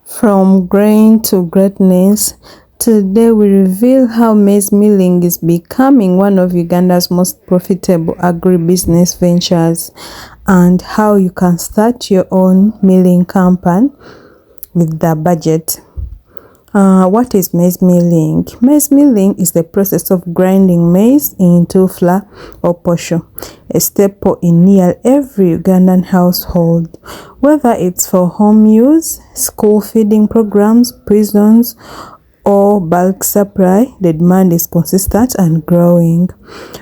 From grain to greatness, today we reveal how maize milling is becoming one of Uganda's most profitable agribusiness ventures and how you can start your own milling company with the budget. What is maize milling? Maize milling is the process of grinding maize into flour or posho, a staple in nearly every Ugandan household. Whether it's for home use, school feeding programs, prisons, or bulk supply, the demand is consistent and growing.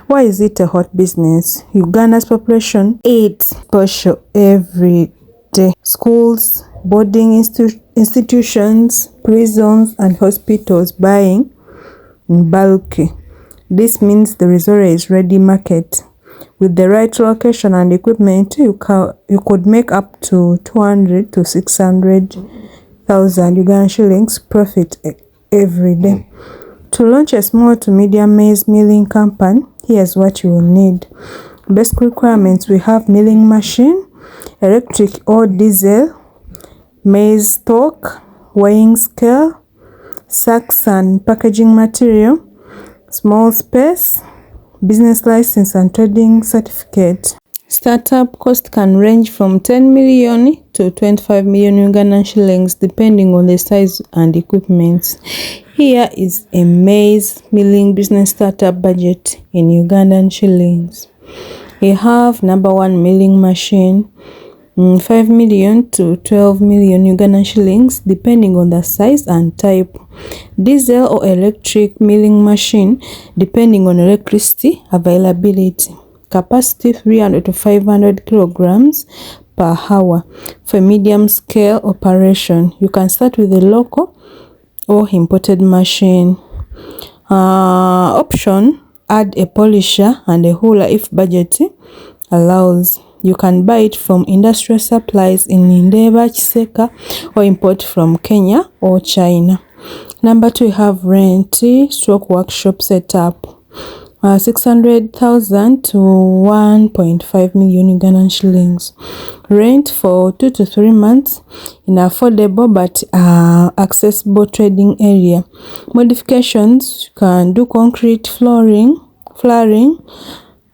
Why is it a hot business? Uganda's population eats posho every day. Schools, boarding institutions, prisons, and hospitals buying in bulk. This means the result is ready market. With the right location and equipment, you could make up to 200 to 600,000 Ugandan shillings profit every day. To launch a small to medium maize milling company, here's what you will need. Basic requirements: we have milling machine, electric or diesel, maize stalk, weighing scale, sacks and packaging material, small space, business license and trading certificate. Startup cost can range from 10 million to 25 million Ugandan shillings depending on the size and equipment. Here is a maize milling business startup budget in Ugandan shillings. We have number 1 milling machine, 5 million to 12 million Ugandan shillings depending on the size and type. Diesel or electric milling machine depending on electricity availability. Capacity 300 to 500 kilograms per hour. For medium scale operation, you can start with a local or imported machine. Option: add a polisher and a huller if budget allows. You can buy it from industrial supplies in Ndeba, Chiseka, or import from Kenya or China. Number 2, you have rent stroke workshop setup. 600,000 to 1.5 million Ugandan shillings. Rent for 2 to 3 months in affordable but accessible trading area. Modifications: you can do concrete flooring,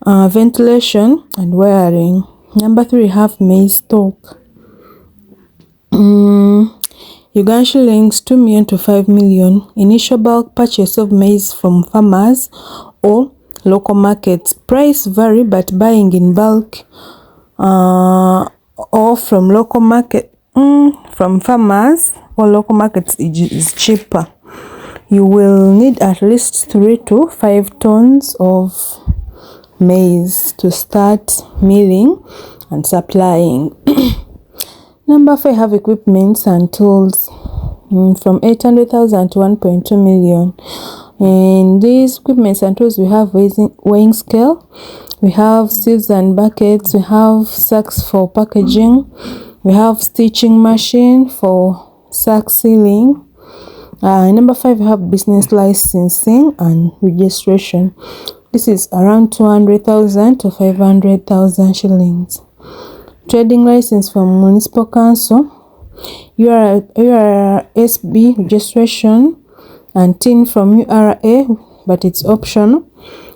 ventilation and wiring. Number 3, you have maize stock. Ugandan shillings 2 million to 5 million. Initial bulk purchase of maize from farmers or local markets. Price vary, but buying in bulk or from local market, from farmers or local markets is cheaper. You will need at least 3 to 5 tons of maize to start milling and supplying. Number 5, have equipments and tools from 800,000 to 1.2 million. In these equipments and tools, we have weighing scale, we have sieves and buckets, we have sacks for packaging, we have stitching machine for sack sealing. Number 5, we have business licensing and registration. This is around 200,000 to 500,000 shillings. Trading license from municipal council, URSB registration and TIN from URA, but it's optional.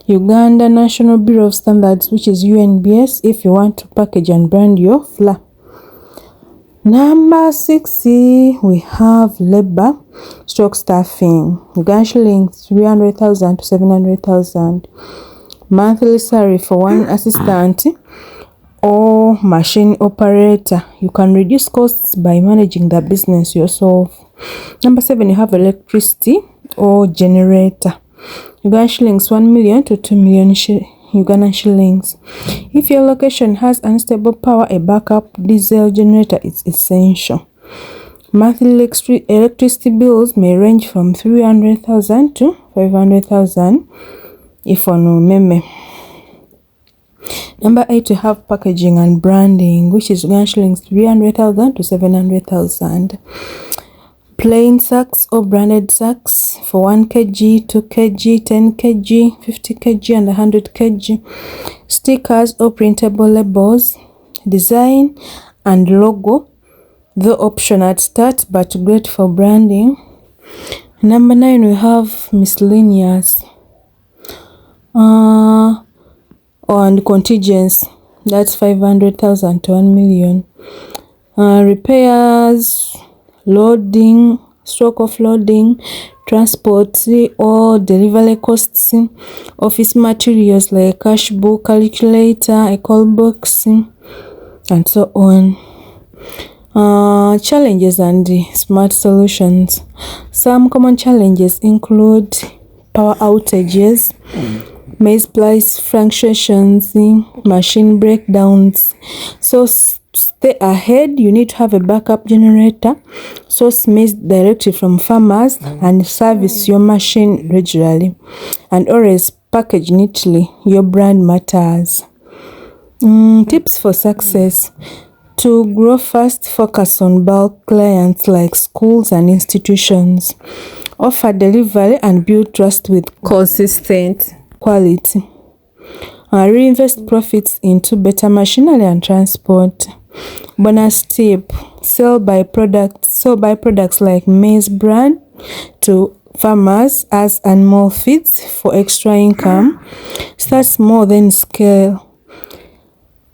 Uganda National Bureau of Standards, which is UNBS, if you want to package and brand your flour. Number 6, we have labor stroke staffing. Ugandan shillings 300,000 to 700,000. Monthly salary for one assistant or machine operator. You can reduce costs by managing the business yourself. Number 7, you have electricity or generator. Ugandan shillings 1 million to 2 million Ugandan shillings. If your location has unstable power, a backup diesel generator is essential. Monthly electricity bills may range from 300,000 to 500,000 if on umeme. Number 8, you have packaging and branding, which is Ugandan shillings 300,000 to 700,000. Plain sacks or branded sacks for 1 kg, 2 kg, 10 kg, 50 kg and 100 kg. Stickers or printable labels, design and logo the option at start, but great for branding. Number 9, we have miscellaneous and contingents. That's 500,000 to 1 million. Repairs, loading, stock offloading, transport or delivery costs, office materials like cash book, calculator, a call box, and so on. Challenges and smart solutions. Some common challenges include power outages, maize price fluctuations, machine breakdowns. So stay ahead. You need to have a backup generator, source maize directly from farmers, and service your machine regularly. And always package neatly. Your brand matters. Tips for success. To grow fast, focus on bulk clients like schools and institutions. Offer delivery and build trust with consistent quality. Reinvest profits into better machinery and transport. Bonus tip: sell byproducts like maize bran to farmers as animal feeds for extra income. Start small, then scale.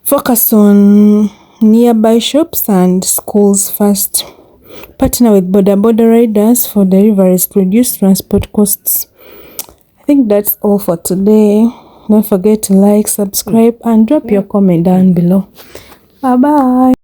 Focus on nearby shops and schools first. Partner with border riders for deliveries to reduce transport costs. I think that's all for today. Don't forget to like, subscribe, and drop your comment down below. Bye bye.